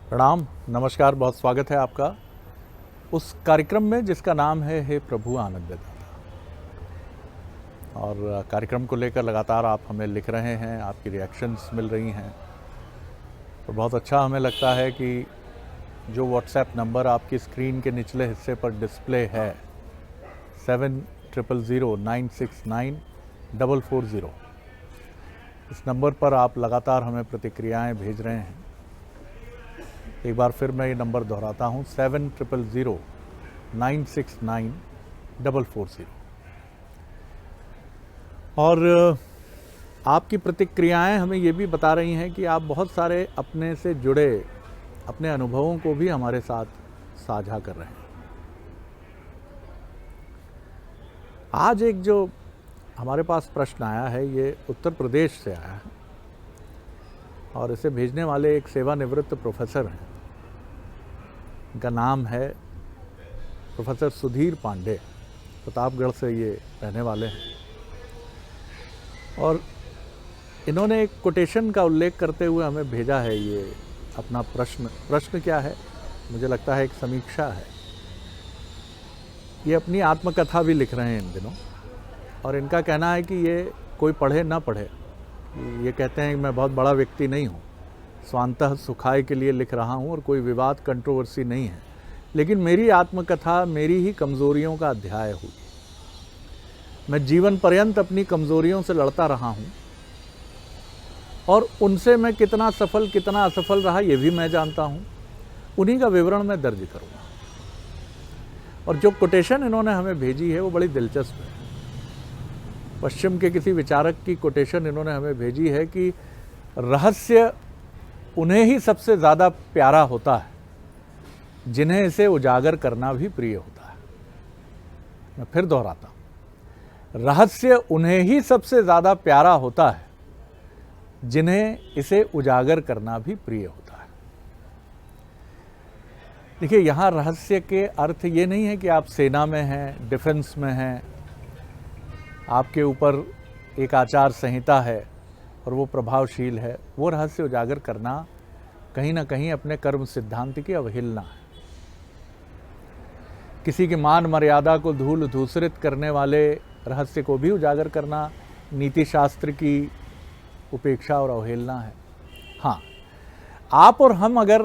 प्रणाम, नमस्कार, बहुत स्वागत है आपका उस कार्यक्रम में जिसका नाम है हे प्रभु आनंद दाता। और कार्यक्रम को लेकर लगातार आप हमें लिख रहे हैं, आपकी रिएक्शंस मिल रही हैं। तो बहुत अच्छा हमें लगता है कि जो व्हाट्सएप नंबर आपकी स्क्रीन के निचले हिस्से पर डिस्प्ले है 7000969440, इस नंबर पर आप लगातार हमें प्रतिक्रियाएं भेज रहे हैं। एक बार फिर मैं ये नंबर दोहराता हूँ 7000969440। और आपकी प्रतिक्रियाएं हमें ये भी बता रही हैं कि आप बहुत सारे अपने से जुड़े अपने अनुभवों को भी हमारे साथ साझा कर रहे हैं। आज एक जो हमारे पास प्रश्न आया है ये उत्तर प्रदेश से आया है और इसे भेजने वाले एक सेवानिवृत्त प्रोफेसर हैं। इनका नाम है प्रोफेसर सुधीर पांडे, प्रतापगढ़ से ये रहने वाले हैं। और इन्होंने एक कोटेशन का उल्लेख करते हुए हमें भेजा है ये अपना प्रश्न क्या है, मुझे लगता है एक समीक्षा है। ये अपनी आत्मकथा भी लिख रहे हैं इन दिनों और इनका कहना है कि ये कोई पढ़े ना पढ़े, ये कहते हैं कि मैं बहुत बड़ा व्यक्ति नहीं हूँ, स्वांतः सुखाय के लिए लिख रहा हूँ और कोई विवाद कंट्रोवर्सी नहीं है, लेकिन मेरी आत्मकथा मेरी ही कमज़ोरियों का अध्याय हुई। मैं जीवन पर्यंत अपनी कमज़ोरियों से लड़ता रहा हूँ और उनसे मैं कितना सफल कितना असफल रहा ये भी मैं जानता हूँ। उन्हीं का विवरण मैं दर्ज करूँगा। और जो कोटेशन इन्होंने हमें भेजी है वो बड़ी दिलचस्प है। पश्चिम के किसी विचारक की कोटेशन इन्होंने हमें भेजी है कि रहस्य उन्हें ही सबसे ज़्यादा प्यारा होता है जिन्हें इसे उजागर करना भी प्रिय होता है। मैं फिर दोहराता हूँ, रहस्य उन्हें ही सबसे ज़्यादा प्यारा होता है जिन्हें इसे उजागर करना भी प्रिय होता है। देखिए, यहाँ रहस्य के अर्थ ये नहीं है कि आप सेना में हैं, डिफेंस में हैं, आपके ऊपर एक आचार संहिता है और वो प्रभावशील है। वो रहस्य उजागर करना कहीं ना कहीं अपने कर्म सिद्धांत की अवहेलना है। किसी की मान मर्यादा को धूल धूसरित करने वाले रहस्य को भी उजागर करना नीति शास्त्र की उपेक्षा और अवहेलना है। हाँ, आप और हम अगर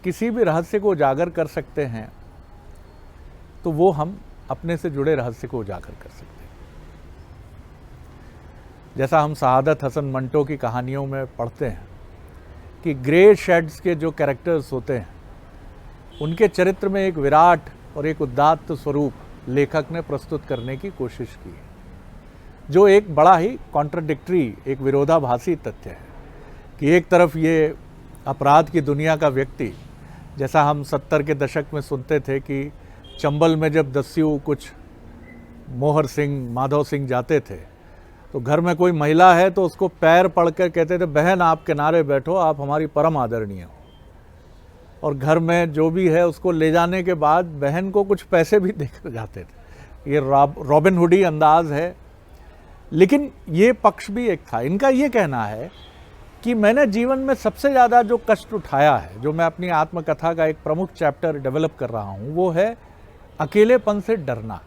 किसी भी रहस्य को उजागर कर सकते हैं तो वो हम अपने से जुड़े रहस्य को उजागर कर सकते हैं। जैसा हम शहादत हसन मंटो की कहानियों में पढ़ते हैं कि ग्रे शेड्स के जो कैरेक्टर्स होते हैं उनके चरित्र में एक विराट और एक उदात्त स्वरूप लेखक ने प्रस्तुत करने की कोशिश की है, जो एक बड़ा ही कॉन्ट्राडिक्टरी, एक विरोधाभासी तथ्य है कि एक तरफ ये अपराध की दुनिया का व्यक्ति, जैसा हम 70 के दशक में सुनते थे कि चंबल में जब दस्यु कुछ मोहर सिंह, माधव सिंह जाते थे तो घर में कोई महिला है तो उसको पैर पड़कर कहते थे, बहन आप किनारे बैठो, आप हमारी परम आदरणीय हो। और घर में जो भी है उसको ले जाने के बाद बहन को कुछ पैसे भी देकर जाते थे। ये रॉबिन हुडी अंदाज है। लेकिन ये पक्ष भी एक था। इनका ये कहना है कि मैंने जीवन में सबसे ज़्यादा जो कष्ट उठाया है, जो मैं अपनी आत्मकथा का एक प्रमुख चैप्टर डेवलप कर रहा हूँ, वो है अकेलेपन से डरना।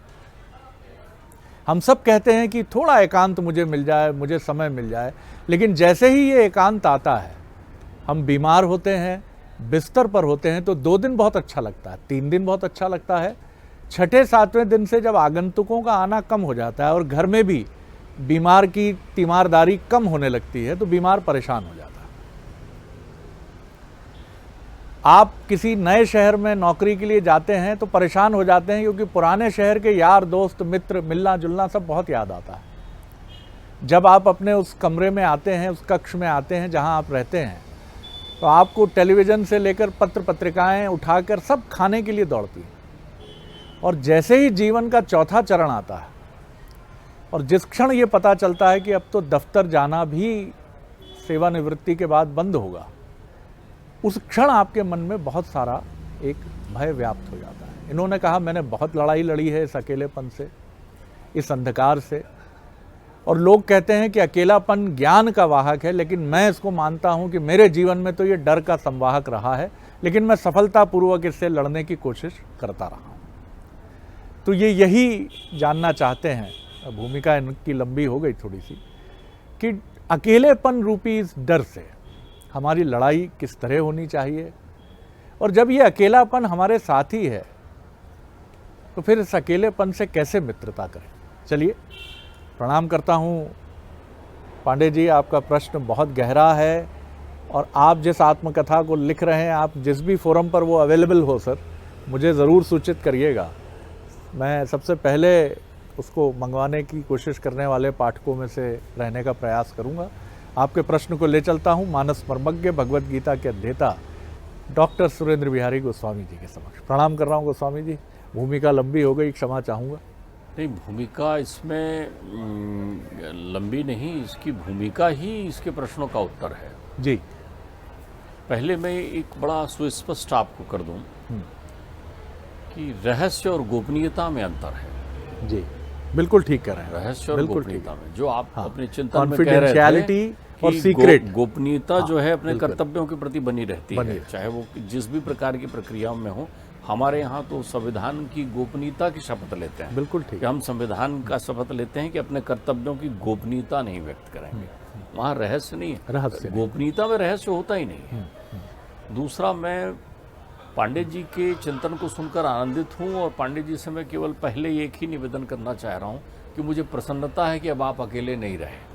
हम सब कहते हैं कि थोड़ा एकांत मुझे मिल जाए, मुझे समय मिल जाए, लेकिन जैसे ही ये एकांत आता है, हम बीमार होते हैं, बिस्तर पर होते हैं तो 2 दिन बहुत अच्छा लगता है, 3 दिन बहुत अच्छा लगता है, 6ठे-7वें दिन से जब आगंतुकों का आना कम हो जाता है और घर में भी बीमार की तीमारदारी कम होने लगती है तो बीमार परेशान हो जाता है। आप किसी नए शहर में नौकरी के लिए जाते हैं तो परेशान हो जाते हैं क्योंकि पुराने शहर के यार दोस्त मित्र मिलना जुलना सब बहुत याद आता है। जब आप अपने उस कमरे में आते हैं, उस कक्ष में आते हैं जहां आप रहते हैं, तो आपको टेलीविज़न से लेकर पत्र पत्रिकाएं उठाकर सब खाने के लिए दौड़ती हैं। और जैसे ही जीवन का चौथा चरण आता है और जिस क्षण ये पता चलता है कि अब तो दफ्तर जाना भी सेवानिवृत्ति के बाद बंद होगा, उस क्षण आपके मन में बहुत सारा एक भय व्याप्त हो जाता है। इन्होंने कहा, मैंने बहुत लड़ाई लड़ी है इस अकेलेपन से, इस अंधकार से, और लोग कहते हैं कि अकेलापन ज्ञान का वाहक है, लेकिन मैं इसको मानता हूं कि मेरे जीवन में तो ये डर का संवाहक रहा है। लेकिन मैं सफलतापूर्वक इससे लड़ने की कोशिश करता रहा हूँ। तो ये यही जानना चाहते हैं, भूमिका इनकी लंबी हो गई थोड़ी सी, कि अकेलेपन रूपी इस डर से हमारी लड़ाई किस तरह होनी चाहिए, और जब ये अकेलापन हमारे साथी है तो फिर इस अकेलेपन से कैसे मित्रता करें। चलिए, प्रणाम करता हूँ पांडे जी, आपका प्रश्न बहुत गहरा है और आप जिस आत्मकथा को लिख रहे हैं, आप जिस भी फोरम पर वो अवेलेबल हो सर, मुझे ज़रूर सूचित करिएगा। मैं सबसे पहले उसको मंगवाने की कोशिश करने वाले पाठकों में से रहने का प्रयास करूंगा। आपके प्रश्न को ले चलता हूं मानस मर्मज्ञ, भगवत गीता के अध्येता डॉक्टर सुरेंद्र बिहारी गोस्वामी जी के समक्ष। प्रणाम कर रहा हूं गोस्वामी जी, भूमिका लंबी हो गई, क्षमा चाहूँगा। नहीं, भूमिका इसमें लंबी नहीं, इसकी भूमिका ही इसके प्रश्नों का उत्तर है जी। पहले मैं एक बड़ा सुस्पष्ट आपको कर दूं कि रहस्य और गोपनीयता में अंतर है। जी, बिल्कुल ठीक कह रहे हैं। रहस्य और गोपनीयता में जो आप हाँ, अपने चिंतन में कह रहे थे और सीक्रेट, गोपनीयता जो है अपने कर्तव्यों के प्रति बनी रहती है, चाहे वो जिस भी प्रकार की प्रक्रियाओं में हो। हमारे यहाँ तो संविधान की गोपनीयता की शपथ लेते हैं। बिल्कुल ठीक। हम संविधान का शपथ लेते हैं कि अपने कर्तव्यों की गोपनीयता नहीं व्यक्त करेंगे। वहाँ रहस्य नहीं है, रहस्य गोपनीयता में रहस्य होता ही नहीं है। दूसरा, मैं पांडे जी के चिंतन को सुनकर आनंदित हूँ और पांडे जी से मैं केवल पहले एक ही निवेदन करना चाह रहा हूँ कि मुझे प्रसन्नता है कि अब आप अकेले नहीं रहे।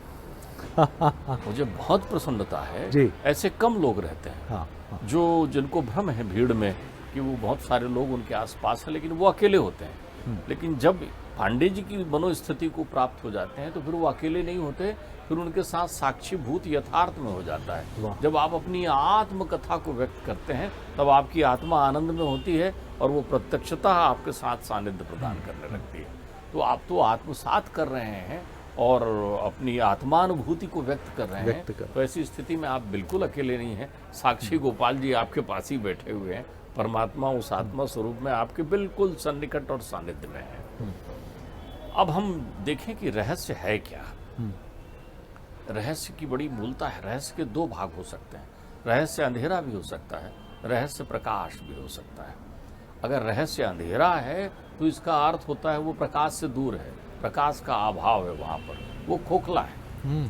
मुझे बहुत प्रसन्नता है जी। ऐसे कम लोग रहते हैं हाँ, जो जिनको भ्रम है भीड़ में कि वो बहुत सारे लोग उनके आसपास हैं, लेकिन वो अकेले होते हैं। लेकिन जब पांडे जी की मनोस्थिति को प्राप्त हो जाते हैं तो फिर वो अकेले नहीं होते, फिर उनके साथ साक्षीभूत यथार्थ में हो जाता है। जब आप अपनी आत्मकथा को व्यक्त करते हैं तब आपकी आत्मा आनंद में होती है और वो प्रत्यक्षता आपके साथ सानिध्य प्रदान करने लगती है। तो आप तो आत्मसात कर रहे हैं और अपनी आत्मानुभूति को व्यक्त कर रहे हैं, तो ऐसी स्थिति में आप बिल्कुल अकेले नहीं हैं। साक्षी गोपाल जी आपके पास ही बैठे हुए हैं, परमात्मा उस आत्मा स्वरूप में आपके बिल्कुल सन्निकट और सानिध्य में है। अब हम देखें कि रहस्य है क्या। रहस्य की बड़ी मूलता है। रहस्य के दो भाग हो सकते हैं, रहस्य अंधेरा भी हो सकता है, रहस्य प्रकाश भी हो सकता है। अगर रहस्य अंधेरा है तो इसका अर्थ होता है वो प्रकाश से दूर है, प्रकाश का अभाव है, वहां पर वो खोखला है।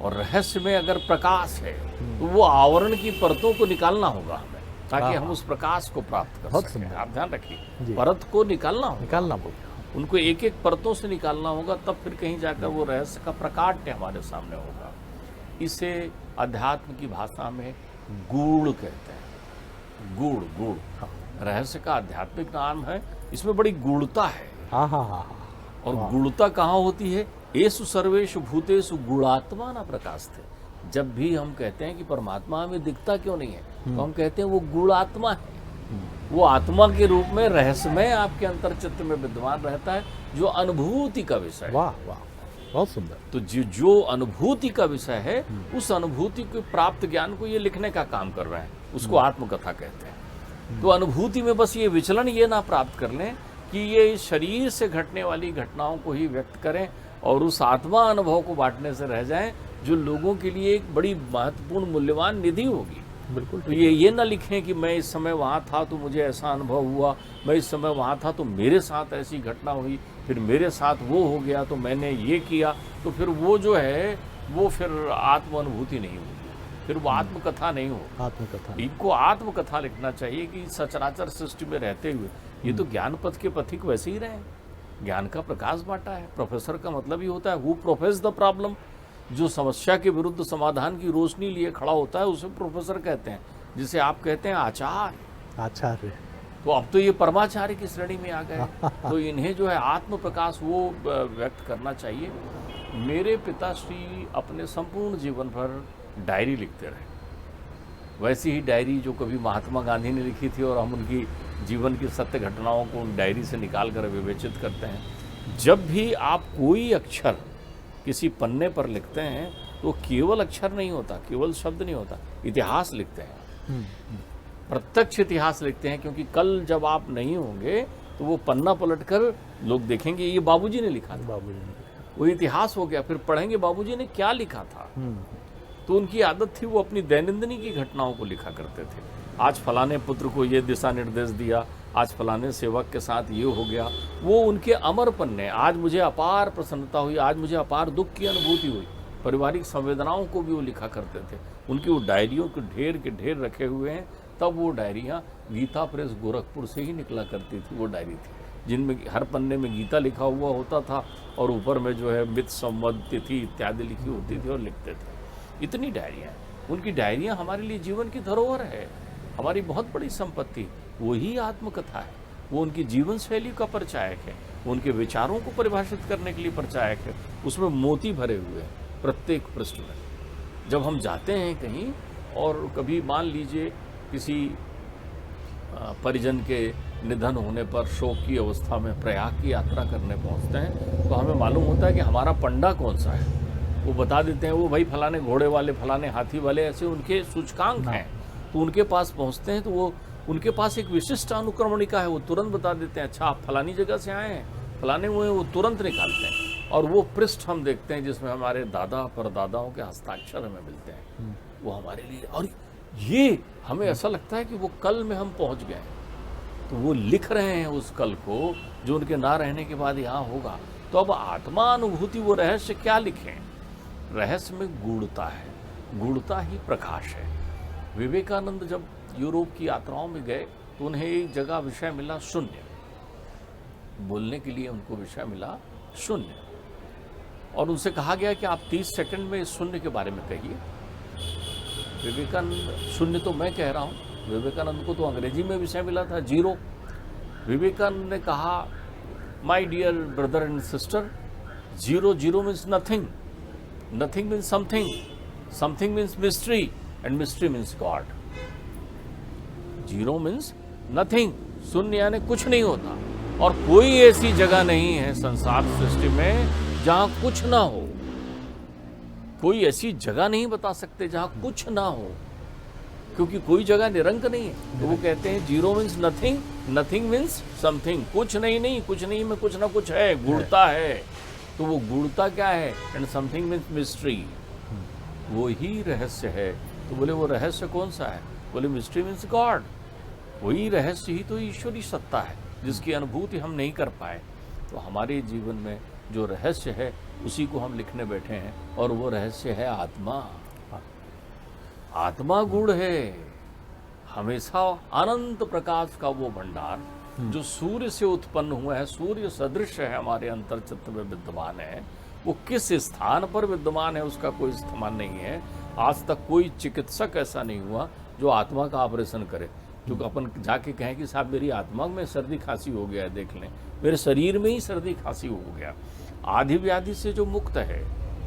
और रहस्य में अगर प्रकाश है तो वो आवरण की परतों को निकालना होगा हमें, ताकि हम उस प्रकाश को प्राप्त कर सकें। आप ध्यान रखिए, परत को निकालना होगा, उनको एक एक परतों से निकालना होगा, तब फिर कहीं जाकर वो रहस्य का प्रकाट्य हमारे सामने होगा। इसे अध्यात्म की भाषा में गूढ़ कहते हैं। गूढ़, गूढ़ रहस्य का आध्यात्मिक नाम है। इसमें बड़ी गूढ़ता है। और गूढ़ता कहाँ होती है? एसु सर्वेषु भूतेषु गूढ़ात्मा न प्रकाशते। जब भी हम कहते हैं कि परमात्मा हमें दिखता क्यों नहीं है, तो हम कहते हैं वो गूढ़ात्मा है। वो आत्मा के रूप में रहस्यमय आपके अंतर चित्त में विद्यमान रहता है, जो अनुभूति का विषय है। वाह वाह, बहुत सुंदर। तो जो अनुभूति का विषय है, उस अनुभूति के प्राप्त ज्ञान को ये लिखने का काम कर रहे हैं, उसको आत्मकथा कहते हैं। तो अनुभूति में बस ये विचलन ये ना प्राप्त कर लें कि ये शरीर से घटने वाली घटनाओं को ही व्यक्त करें और उस आत्मा अनुभव को बांटने से रह जाएं, जो लोगों के लिए एक बड़ी महत्वपूर्ण मूल्यवान निधि होगी। बिल्कुल। तो ये ना लिखें कि मैं इस समय वहाँ था तो मुझे ऐसा अनुभव हुआ, मैं इस समय वहाँ था तो मेरे साथ ऐसी घटना हुई, फिर मेरे साथ वो हो गया तो मैंने ये किया। तो फिर वो जो है वो फिर आत्म अनुभूति नहीं होगी, फिर वो आत्मकथा नहीं होगी। आत्मकथा, इनको आत्मकथा लिखना चाहिए कि सचराचर सृष्टि में रहते हुए ये तो ज्ञान पथ के पथिक वैसे ही रहे, ज्ञान का प्रकाश बांटा है। प्रोफेसर का मतलब ही होता है हु प्रोफेस द प्रॉब्लम। जो समस्या के विरुद्ध समाधान की रोशनी लिए खड़ा होता है उसे प्रोफेसर कहते हैं, जिसे आप कहते हैं आचार्य। तो अब तो ये परमाचार्य की श्रेणी में आ गए। तो इन्हें जो है आत्म प्रकाश वो व्यक्त करना चाहिए। मेरे पिताश्री अपने संपूर्ण जीवन भर डायरी लिखते रहे, वैसी ही डायरी जो कभी महात्मा गांधी ने लिखी थी, और हम उनकी जीवन की सत्य घटनाओं को उन डायरी से निकाल कर विवेचित करते हैं। जब भी आप कोई अक्षर किसी पन्ने पर लिखते हैं तो केवल अक्षर नहीं होता, केवल शब्द नहीं होता, इतिहास लिखते हैं, प्रत्यक्ष इतिहास लिखते हैं। क्योंकि कल जब आप नहीं होंगे तो वो पन्ना पलटकर लोग देखेंगे ये बाबूजी ने लिखा था, वो इतिहास हो गया। फिर पढ़ेंगे बाबूजी ने क्या लिखा था। तो उनकी आदत थी वो अपनी दैनंदिनी की घटनाओं को लिखा करते थे। आज फलाने पुत्र को ये दिशा निर्देश दिया, आज फलाने सेवक के साथ ये हो गया। वो उनके अमर पन्ने, आज मुझे अपार प्रसन्नता हुई, आज मुझे अपार दुख की अनुभूति हुई, पारिवारिक संवेदनाओं को भी वो लिखा करते थे। उनकी वो डायरियों के ढेर रखे हुए हैं। तब वो डायरियाँ गीता प्रेस गोरखपुर से ही निकला करती थी। वो डायरी थी जिनमें हर पन्ने में गीता लिखा हुआ होता था और ऊपर में जो है मित संवद तिथि इत्यादि लिखी होती थी और लिखते थे। इतनी डायरियाँ, उनकी डायरियाँ हमारे लिए जीवन की धरोहर है, हमारी बहुत बड़ी संपत्ति। वही आत्मकथा है, वो उनकी जीवन शैली का परिचायक है, उनके विचारों को परिभाषित करने के लिए परिचायक है। उसमें मोती भरे हुए हैं प्रत्येक पृष्ठ में। जब हम जाते हैं कहीं और कभी मान लीजिए किसी परिजन के निधन होने पर शोक की अवस्था में प्रयाग की यात्रा करने पहुंचते हैं, तो हमें मालूम होता है कि हमारा पंडा कौन सा है। वो बता देते हैं वो भाई फलाने घोड़े वाले, फलाने हाथी वाले, ऐसे उनके सूचकांक हैं। तो उनके पास पहुंचते हैं तो वो उनके पास एक विशिष्ट अनुक्रमणिका है, वो तुरंत बता देते हैं अच्छा आप फलानी जगह से आए हैं, फलाने हुए हैं, वो तुरंत निकालते हैं। और वो पृष्ठ हम देखते हैं जिसमें हमारे दादा परदादाओं के हस्ताक्षर हमें मिलते हैं। वो हमारे लिए, और ये हमें ऐसा लगता है कि वो कल में हम पहुंच गए, तो वो लिख रहे हैं उस कल को जो उनके ना रहने के बाद यहाँ होगा। तो अब आत्मा अनुभूति, वो रहस्य क्या लिखें? रहस्य में गूढ़ता है, गूढ़ता ही प्रकाश है। विवेकानंद जब यूरोप की यात्राओं में गए तो उन्हें एक जगह विषय मिला शून्य, बोलने के लिए उनको विषय मिला शून्य, और उनसे कहा गया कि आप 30 सेकंड में इस शून्य के बारे में कहिए। विवेकानंद, शून्य तो मैं कह रहा हूँ, विवेकानंद को तो अंग्रेजी में विषय मिला था जीरो। विवेकानंद ने कहा my dear brother and sister, zero zero means nothing, nothing means something, something means mystery and mystery means God. Zero means nothing, शून्य यानी कुछ नहीं होता, और कोई ऐसी जगह नहीं है संसार सृष्टि में जहां कुछ ना हो। कोई ऐसी जगह नहीं बता सकते जहां कुछ ना हो, क्योंकि कोई जगह निरंक नहीं है। तो वो कहते हैं zero means nothing, nothing means something, कुछ नहीं, कुछ नहीं में कुछ ना कुछ है, गूढ़ता है। तो वो गूढ़ता क्या है? एंड समथिंग मीन्स मिस्ट्री, वो ही रहस्य है। तो बोले वो रहस्य कौन सा है? बोले मिस्ट्री मीन्स गॉड। वही रहस्य ही तो ईश्वरी सत्ता है जिसकी अनुभूति हम नहीं कर पाए। तो हमारे जीवन में जो रहस्य है उसी को हम लिखने बैठे हैं, और वो रहस्य है आत्मा। आत्मा गूढ़ है, हमेशा अनंत प्रकाश का वो भंडार जो सूर्य से उत्पन्न हुआ है, सूर्य सदृश है, हमारे अंतर्चित्त में विद्यमान है। वो किस स्थान पर विद्यमान है उसका कोई स्थान नहीं है। आज तक कोई चिकित्सक ऐसा नहीं हुआ जो आत्मा का ऑपरेशन करे, जो अपन जाके कहें कि साहब मेरी आत्मा में सर्दी खांसी हो गया है, देख लें, मेरे शरीर में ही सर्दी खांसी हो गया। आदि व्याधि से जो मुक्त है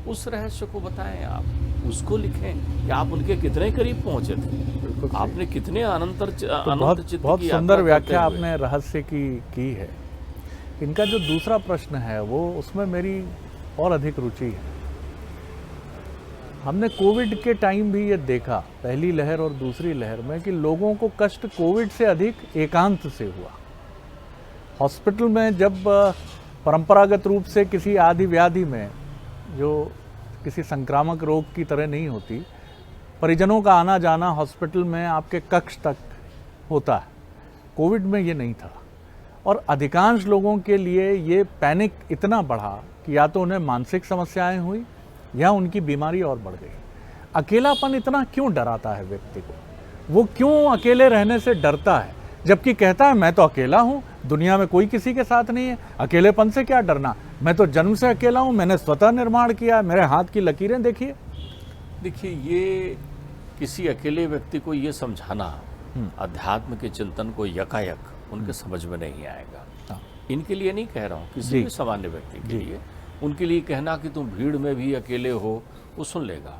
उस रहस्य को बताएं आप, उसको लिखें कि आप उनके कितने करीब पहुंचे थे, आपने कितने अनंत चित्त बहुत की सुंदर व्याख्या आपने रहस्य की है। इनका जो दूसरा प्रश्न है वो, उसमें मेरी और अधिक रुचि है। हमने कोविड के टाइम भी ये देखा, पहली लहर और दूसरी लहर में, कि लोगों को कष्ट कोविड से अधिक एकांत से हुआ। हॉस्पिटल में जब परंपरागत रूप से किसी आदि व्याधि में, जो किसी संक्रामक रोग की तरह नहीं होती, परिजनों का आना जाना हॉस्पिटल में आपके कक्ष तक होता है, कोविड में ये नहीं था। और अधिकांश लोगों के लिए ये पैनिक इतना बढ़ा कि या तो उन्हें मानसिक समस्याएं हुई या उनकी बीमारी और बढ़ गई। अकेलापन इतना क्यों डराता है व्यक्ति को? वो क्यों अकेले रहने से डरता है, जबकि कहता है मैं तो अकेला हूँ, दुनिया में कोई किसी के साथ नहीं है, अकेलेपन से क्या डरना, मैं तो जन्म से अकेला हूँ, मैंने स्वतः निर्माण किया है, मेरे हाथ की लकीरें देखिए। देखिए, ये किसी अकेले व्यक्ति को ये समझाना अध्यात्म के चिंतन को यकायक उनके समझ में नहीं आएगा। इनके लिए नहीं कह रहा हूँ, किसी भी सामान्य व्यक्ति के लिए, उनके लिए कहना कि तुम भीड़ में भी अकेले हो, वो सुन लेगा,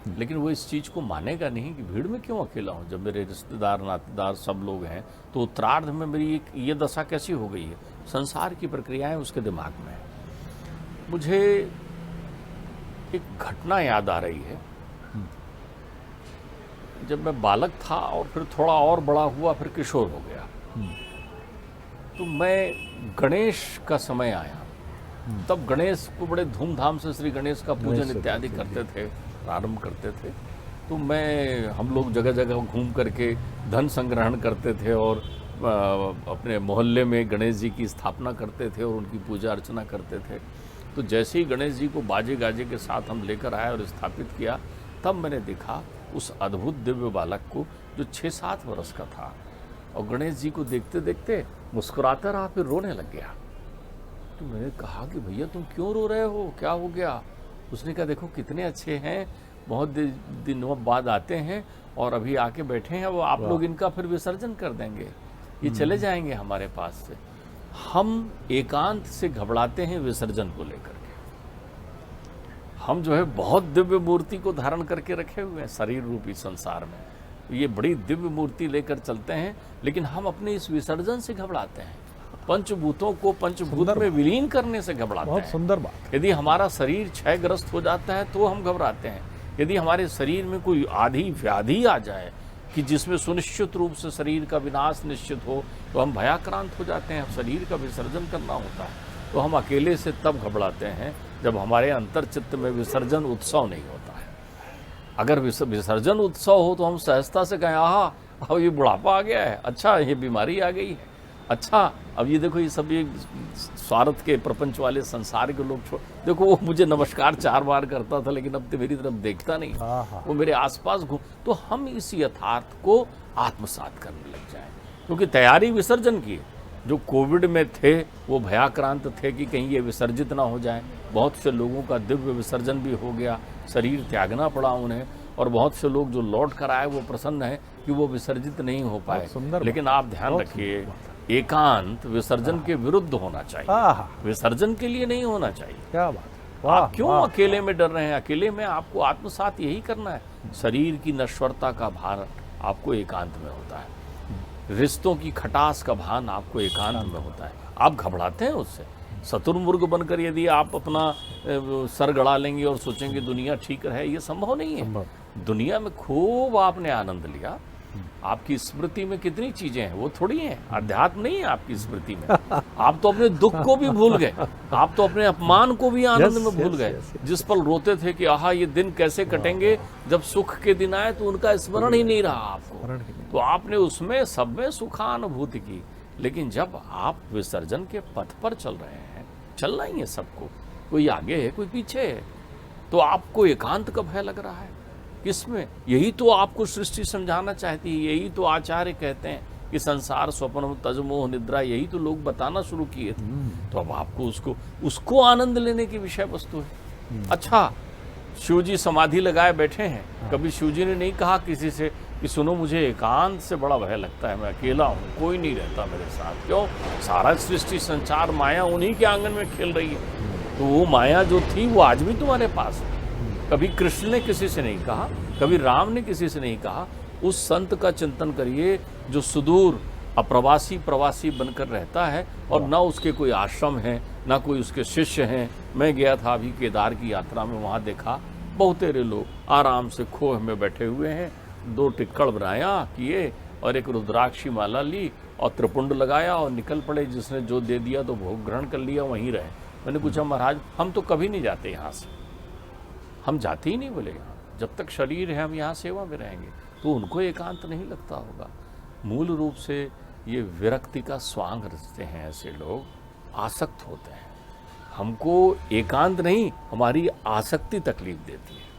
लेकिन वो इस चीज़ को मानेगा नहीं कि भीड़ में क्यों अकेला हूँ, जब मेरे रिश्तेदार नातेदार सब लोग हैं, तो उत्तरार्ध में मेरी ये दशा कैसी हो गई है। संसार की प्रक्रियाएं उसके दिमाग में है। मुझे एक घटना याद आ रही है, जब मैं बालक था और फिर थोड़ा और बड़ा हुआ, फिर किशोर हो गया, तो मैं गणेश का समय आया, तब गणेश को बड़े धूमधाम से श्री गणेश का पूजन इत्यादि करते थे, प्रारंभ करते थे तो हम लोग जगह जगह घूम करके धन संग्रहण करते थे और अपने मोहल्ले में गणेश जी की स्थापना करते थे और उनकी पूजा अर्चना करते थे। तो जैसे ही गणेश जी को बाजे गाजे के साथ हम लेकर आए और स्थापित किया, तब मैंने देखा उस अद्भुत दिव्य बालक को जो 6-7 वर्ष का था, और गणेश जी को देखते देखते मुस्कुराता रहा, फिर रोने लग गया। तो मैंने कहा कि भैया तुम क्यों रो रहे हो, क्या हो गया? उसने कहा देखो कितने अच्छे हैं, बहुत दिनों बाद आते हैं और अभी आके बैठे हैं, वो आप लोग इनका फिर विसर्जन कर देंगे, ये चले जाएंगे हमारे पास से। हम एकांत से घबराते हैं विसर्जन को लेकर के। हम जो है बहुत दिव्य मूर्ति को धारण करके रखे हुए हैं शरीर रूपी संसार में, ये बड़ी दिव्य मूर्ति लेकर चलते हैं, लेकिन हम अपने इस विसर्जन से घबराते हैं, पंचभूतों को पंचभूत में विलीन करने से घबराते हैं। बहुत सुंदर बात। यदि हमारा शरीर क्षयग्रस्त हो जाता है तो हम घबराते हैं। यदि हमारे शरीर में कोई आधी व्याधि आ जाए कि जिसमें सुनिश्चित रूप से शरीर का विनाश निश्चित हो, तो हम भयाक्रांत हो जाते हैं। शरीर का विसर्जन करना होता है तो हम अकेले से तब घबराते हैं जब हमारे अंतर्चित्त में विसर्जन उत्सव नहीं होता है। अगर विसर्जन उत्सव हो तो हम सहजता से कहें आहा अब ये बुढ़ापा आ गया है, अच्छा ये बीमारी आ गई है, अच्छा अब ये देखो ये सब ये स्वार्थ के प्रपंच वाले संसार के लोग देखो वो मुझे नमस्कार 4 बार करता था लेकिन अब तो मेरी तरफ देखता नहीं, वो मेरे आसपास घूम। तो हम इस यथार्थ को आत्मसात करने लग जाएं, क्योंकि तैयारी विसर्जन की। जो कोविड में थे वो भयाक्रांत थे कि कहीं ये विसर्जित ना हो जाए। बहुत से लोगों का दिव्य विसर्जन भी हो गया, शरीर त्यागना पड़ा उन्हें, और बहुत से लोग जो लौट कर आए वो प्रसन्न है कि वो विसर्जित नहीं हो पाए। लेकिन आप ध्यान रखिए, एकांत विसर्जन के विरुद्ध होना चाहिए, विसर्जन के लिए नहीं होना चाहिए। क्या बात। आप क्यों अकेले में डर रहे हैं? अकेले में आपको आत्मसात यही करना है। शरीर की नश्वरता का भान आपको एकांत में होता है, रिश्तों की खटास का भान आपको एकांत में होता है। आप घबराते हैं उससे। शतुर्मुर्ग बनकर यदि आप अपना सर गड़ा लेंगे और सोचेंगे दुनिया ठीक है, ये संभव नहीं है। दुनिया में खूब आपने आनंद लिया, आपकी स्मृति में कितनी चीजें हैं, वो थोड़ी हैं, अध्यात्म नहीं है आपकी स्मृति में। आप तो अपने दुख को भी भूल गए, आप तो अपने अपमान को भी आनंद में भूल गए। जिस पल रोते थे कि आहा ये दिन कैसे कटेंगे, जब सुख के दिन आए तो उनका स्मरण ही नहीं रहा आपको, तो आपने उसमें सब में सुखानुभूति की। लेकिन जब आप विसर्जन के पथ पर चल रहे हैं, चलना ही है सबको, कोई आगे है कोई पीछे है, तो आपको एकांत का भय लग रहा है। किसमें? यही तो आपको सृष्टि समझाना चाहती है, यही तो आचार्य कहते हैं कि संसार स्वप्न तजमोह निद्रा, यही तो लोग बताना शुरू किए थे। तो अब आपको उसको आनंद लेने की विषय वस्तु है। अच्छा, शिव जी समाधि लगाए बैठे हैं, कभी शिव जी ने नहीं कहा किसी से कि सुनो मुझे एकांत से बड़ा भय लगता है, मैं अकेला हूँ, कोई नहीं रहता मेरे साथ। क्यों? सारा सृष्टि संचार माया उन्हीं के आंगन में खेल रही है। तो वो माया जो थी वो आज भी तुम्हारे पास है। कभी कृष्ण ने किसी से नहीं कहा, कभी राम ने किसी से नहीं कहा। उस संत का चिंतन करिए जो सुदूर अप्रवासी प्रवासी बनकर रहता है और ना उसके कोई आश्रम है, ना कोई उसके शिष्य हैं। मैं गया था अभी केदार की यात्रा में, वहाँ देखा बहुतेरे लोग आराम से खोह में बैठे हुए हैं, 2 टिक्कड़ बनाया किए और एक रुद्राक्षी माला ली और त्रिपुंड लगाया और निकल पड़े। जिसने जो दे दिया तो भोग ग्रहण कर लिया, वहीं रहे। मैंने पूछा महाराज हम तो कभी नहीं जाते यहाँ से, हम जाते ही नहीं, बोले जब तक शरीर है हम यहाँ सेवा में रहेंगे। तो उनको एकांत नहीं लगता होगा। मूल रूप से ये विरक्ति का स्वांग रचते हैं ऐसे लोग, आसक्त होते हैं। हमको एकांत नहीं, हमारी आसक्ति तकलीफ देती है।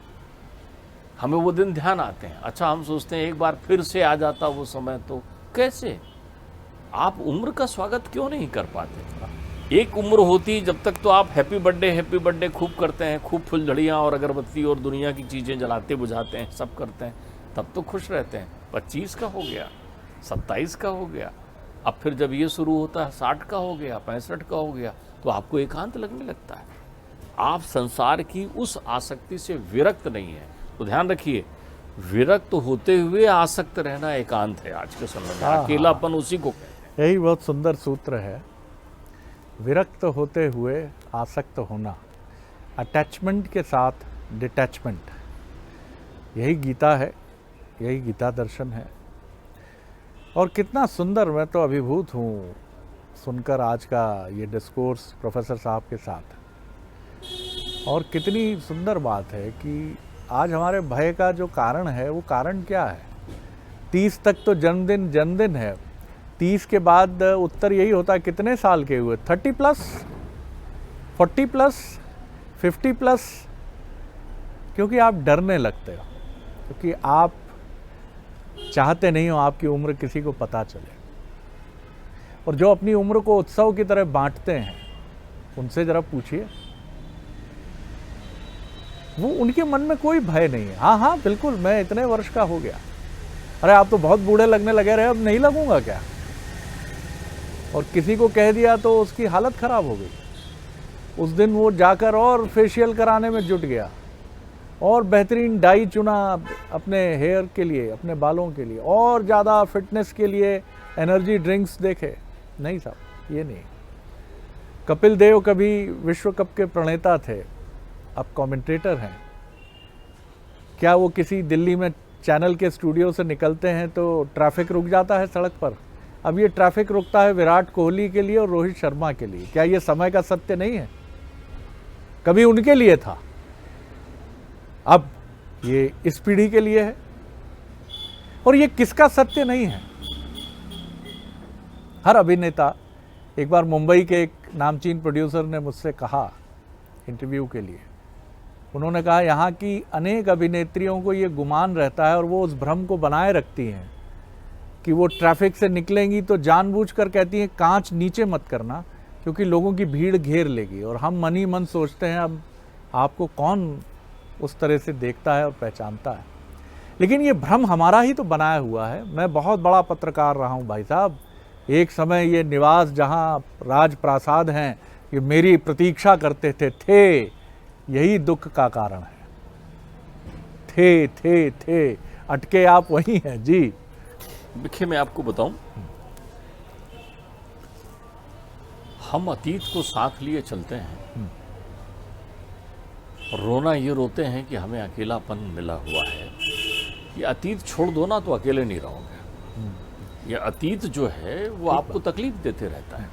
हमें वो दिन ध्यान आते हैं, अच्छा हम सोचते हैं एक बार फिर से आ जाता वो समय, तो कैसे? आप उम्र का स्वागत क्यों नहीं कर पाते? एक उम्र होती जब तक तो आप हैप्पी बर्थडे खूब करते हैं, खूब फुलझड़ियाँ और अगरबत्ती और दुनिया की चीज़ें जलाते बुझाते हैं, सब करते हैं, तब तो खुश रहते हैं। 25 का हो गया, 27 का हो गया, अब फिर जब ये शुरू होता है 60 का हो गया, 65 का हो गया, तो आपको एकांत लगने लगता है। आप संसार की उस आसक्ति से विरक्त नहीं है। तो ध्यान रखिए, विरक्त होते हुए आसक्त रहना एकांत है आज के समय में। अकेलापन उसी को कहते हैं। यही बहुत सुंदर सूत्र है, विरक्त होते हुए आसक्त होना, अटैचमेंट के साथ डिटैचमेंट। यही गीता है, यही गीता दर्शन है। और कितना सुंदर, मैं तो अभिभूत हूँ सुनकर आज का ये डिस्कोर्स प्रोफेसर साहब के साथ। और कितनी सुंदर बात है कि आज हमारे भय का जो कारण है वो कारण क्या है? 30 तक तो जन्मदिन है, 30 के बाद उत्तर यही होता है कितने साल के हुए, 30 प्लस, 40 प्लस, 50 प्लस, क्योंकि आप डरने लगते हो, क्योंकि आप चाहते नहीं हो आपकी उम्र किसी को पता चले। और जो अपनी उम्र को उत्सव की तरह बांटते हैं उनसे जरा पूछिए, वो उनके मन में कोई भय नहीं है। हाँ हाँ बिल्कुल, मैं इतने वर्ष का हो गया, अरे आप तो बहुत बूढ़े लगने लगे रहे, अब नहीं लगूंगा क्या? और किसी को कह दिया तो उसकी हालत खराब हो गई। उस दिन वो जाकर और फेशियल कराने में जुट गया और बेहतरीन डाई चुना अपने हेयर के लिए, अपने बालों के लिए, और ज़्यादा फिटनेस के लिए एनर्जी ड्रिंक्स देखे। नहीं साहब, ये नहीं। कपिल देव कभी विश्व कप के प्रणेता थे, अब कमेंटेटर हैं। क्या वो किसी दिल्ली में चैनल के स्टूडियो से निकलते हैं तो ट्रैफिक रुक जाता है सड़क पर? अब ये ट्रैफिक रुकता है विराट कोहली के लिए और रोहित शर्मा के लिए। क्या ये समय का सत्य नहीं है? कभी उनके लिए था, अब ये इस पीढ़ी के लिए है। और ये किसका सत्य नहीं है? हर अभिनेता, एक बार मुंबई के एक नामचीन प्रोड्यूसर ने मुझसे कहा इंटरव्यू के लिए, उन्होंने कहा यहाँ की अनेक अभिनेत्रियों को ये गुमान रहता है और वो उस भ्रम को बनाए रखती हैं कि वो ट्रैफिक से निकलेंगी तो जानबूझकर कहती हैं कांच नीचे मत करना क्योंकि लोगों की भीड़ घेर लेगी। और हम मन ही मन सोचते हैं अब आपको कौन उस तरह से देखता है और पहचानता है। लेकिन ये भ्रम हमारा ही तो बनाया हुआ है। मैं बहुत बड़ा पत्रकार रहा हूँ भाई साहब। एक समय ये निवास जहाँ राजप्रासाद हैं, ये मेरी प्रतीक्षा करते थे, यही दुख का कारण है। थे अटके आप वही हैं जी। देखिए, मैं आपको बताऊं, हम अतीत को साथ लिए चलते हैं, रोना ये रोते हैं कि हमें अकेलापन मिला हुआ है। ये अतीत छोड़ दो ना तो अकेले नहीं रहोगे। ये अतीत जो है वो आपको तकलीफ देते रहता है।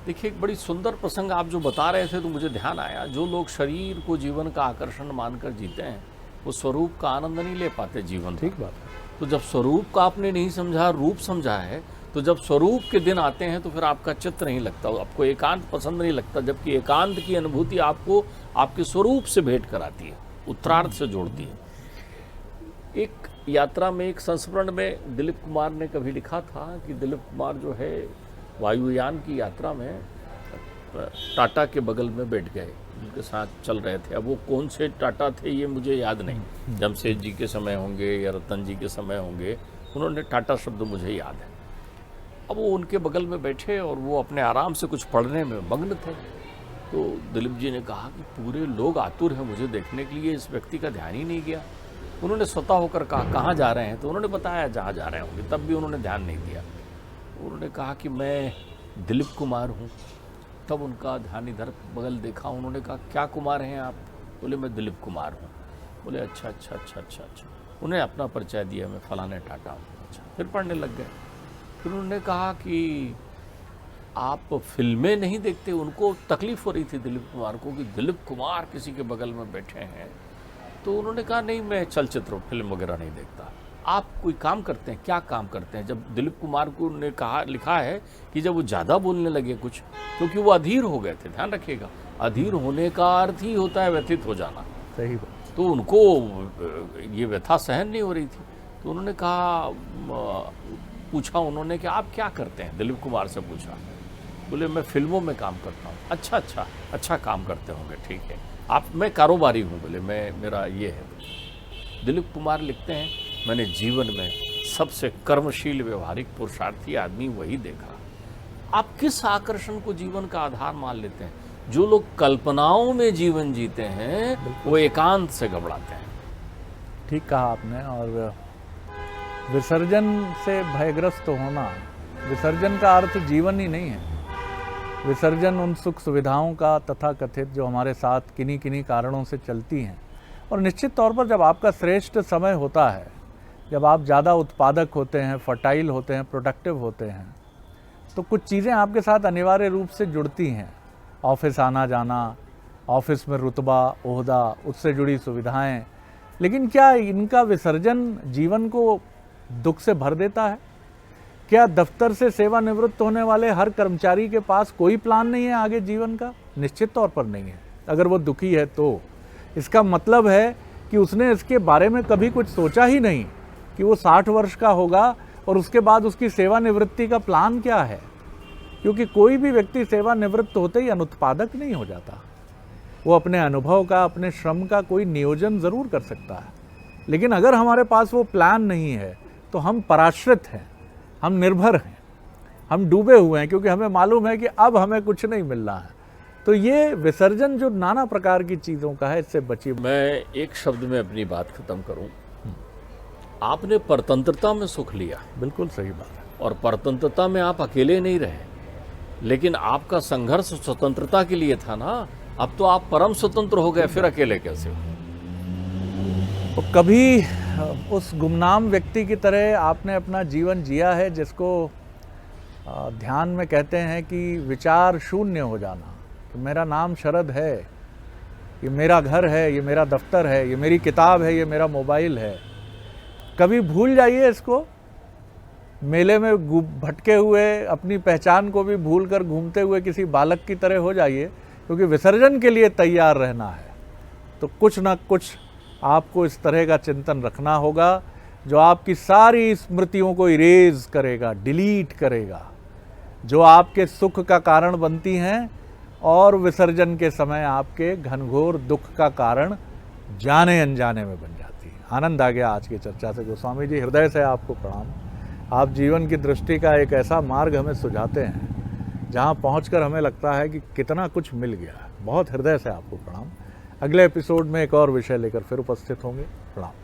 देखिए, एक बड़ी सुंदर प्रसंग आप जो बता रहे थे तो मुझे ध्यान आया, जो लोग शरीर को जीवन का आकर्षण मानकर जीते हैं वो स्वरूप का आनंद नहीं ले पाते जीवन। ठीक बात है। तो जब स्वरूप का आपने नहीं समझा, रूप समझा है, तो जब स्वरूप के दिन आते हैं तो फिर आपका चित्त नहीं लगता, आपको एकांत पसंद नहीं लगता, जबकि एकांत की अनुभूति आपको आपके स्वरूप से भेंट कराती है, उत्तरार्थ से जोड़ती है। एक यात्रा में, एक संस्मरण में दिलीप कुमार ने कभी लिखा था कि दिलीप कुमार जो है वायुयान की यात्रा में टाटा के बगल में बैठ गए, उनके साथ चल रहे थे। अब वो कौन से टाटा थे ये मुझे याद नहीं, जमशेद जी के समय होंगे या रतन जी के समय होंगे, उन्होंने टाटा शब्द मुझे याद है। अब वो उनके बगल में बैठे और वो अपने आराम से कुछ पढ़ने में मग्न थे। तो दिलीप जी ने कहा कि पूरे लोग आतुर हैं मुझे देखने के लिए, इस व्यक्ति का ध्यान ही नहीं गया। उन्होंने स्वतः होकर कहा कहाँ जा रहे हैं, तो उन्होंने बताया जहाँ जा रहे होंगे, तब भी उन्होंने ध्यान नहीं दिया। उन्होंने कहा कि मैं दिलीप कुमार हूँ, तब उनका ध्यान इधर बगल देखा। उन्होंने कहा क्या कुमार हैं आप? बोले मैं दिलीप कुमार हूँ। बोले अच्छा। उन्हें अपना परिचय दिया, मैं फलाने टाटा हूँ। अच्छा, फिर पढ़ने लग गए। फिर उन्होंने कहा कि आप फिल्में नहीं देखते? उनको तकलीफ हो रही थी दिलीप कुमार को कि दिलीप कुमार किसी के बगल में बैठे हैं। तो उन्होंने कहा नहीं, मैं चलचित्र फिल्म वगैरह नहीं देखता। आप कोई काम करते हैं? क्या काम करते हैं? जब दिलीप कुमार को ने कहा, लिखा है कि जब वो ज़्यादा बोलने लगे कुछ, क्योंकि वो अधीर हो गए थे, ध्यान रखिएगा, अधीर होने का अर्थ ही होता है व्यथित हो जाना। सही बात। तो उनको ये व्यथा सहन नहीं हो रही थी। तो उन्होंने कहा, पूछा उन्होंने कि आप क्या करते हैं? दिलीप कुमार से पूछा। बोले मैं फिल्मों में काम करता हूँ। अच्छा काम करते होंगे, ठीक है। आप? मैं कारोबारी हूँ। बोले मेरा ये है। दिलीप कुमार लिखते हैं, मैंने जीवन में सबसे कर्मशील व्यवहारिक पुरुषार्थी आदमी वही देखा। आप किस आकर्षण को जीवन का आधार मान लेते हैं? जो लोग कल्पनाओं में जीवन जीते हैं वो एकांत से घबराते हैं। ठीक कहा आपने। और विसर्जन से भयग्रस्त होना, विसर्जन का अर्थ जीवन ही नहीं है। विसर्जन उन सुख सुविधाओं का तथाकथित जो हमारे साथ किन्हीं कारणों से चलती हैं। और निश्चित तौर पर जब आपका श्रेष्ठ समय होता है, जब आप ज़्यादा उत्पादक होते हैं, फर्टाइल होते हैं, प्रोडक्टिव होते हैं, तो कुछ चीज़ें आपके साथ अनिवार्य रूप से जुड़ती हैं। ऑफिस आना जाना, ऑफिस में रुतबा, ओहदा, उससे जुड़ी सुविधाएं, लेकिन क्या इनका विसर्जन जीवन को दुख से भर देता है? क्या दफ्तर से सेवानिवृत्त होने वाले हर कर्मचारी के पास कोई प्लान नहीं है आगे जीवन का? निश्चित तौर पर नहीं है। अगर वो दुखी है तो इसका मतलब है कि उसने इसके बारे में कभी कुछ सोचा ही नहीं कि वो 60 वर्ष का होगा और उसके बाद उसकी सेवानिवृत्ति का प्लान क्या है। क्योंकि कोई भी व्यक्ति सेवानिवृत्त होते ही अनुत्पादक नहीं हो जाता। वो अपने अनुभव का, अपने श्रम का कोई नियोजन ज़रूर कर सकता है, लेकिन अगर हमारे पास वो प्लान नहीं है तो हम पराश्रित हैं, हम निर्भर हैं, हम डूबे हुए हैं, क्योंकि हमें मालूम है कि अब हमें कुछ नहीं मिल रहा है। तो ये विसर्जन जो नाना प्रकार की चीज़ों का है, इससे बचिए। मैं एक शब्द में अपनी बात खत्म करूं। आपने परतंत्रता में सुख लिया, बिल्कुल सही बात है। और परतंत्रता में आप अकेले नहीं रहे, लेकिन आपका संघर्ष स्वतंत्रता के लिए था ना। अब तो आप परम स्वतंत्र हो गए, फिर अकेले कैसे हो? तो कभी उस गुमनाम व्यक्ति की तरह आपने अपना जीवन जिया है जिसको ध्यान में कहते हैं कि विचार शून्य हो जाना, कि मेरा नाम शरद है, ये मेरा घर है, ये मेरा दफ्तर है, ये मेरी किताब है, ये मेरा मोबाइल है। कभी भूल जाइए इसको। मेले में भटके हुए अपनी पहचान को भी भूल कर घूमते हुए किसी बालक की तरह हो जाइए, क्योंकि विसर्जन के लिए तैयार रहना है। तो कुछ ना कुछ आपको इस तरह का चिंतन रखना होगा जो आपकी सारी स्मृतियों को इरेज करेगा, डिलीट करेगा, जो आपके सुख का कारण बनती हैं और विसर्जन के समय आपके घनघोर दुख का कारण जाने अनजाने में बन जाती है। आनंद आ गया आज की चर्चा से। गोस्वामी जी, हृदय से आपको प्रणाम। आप जीवन की दृष्टि का एक ऐसा मार्ग हमें सुझाते हैं जहाँ पहुंचकर हमें लगता है कि कितना कुछ मिल गया। बहुत हृदय से आपको प्रणाम। अगले एपिसोड में एक और विषय लेकर फिर उपस्थित होंगे। प्रणाम।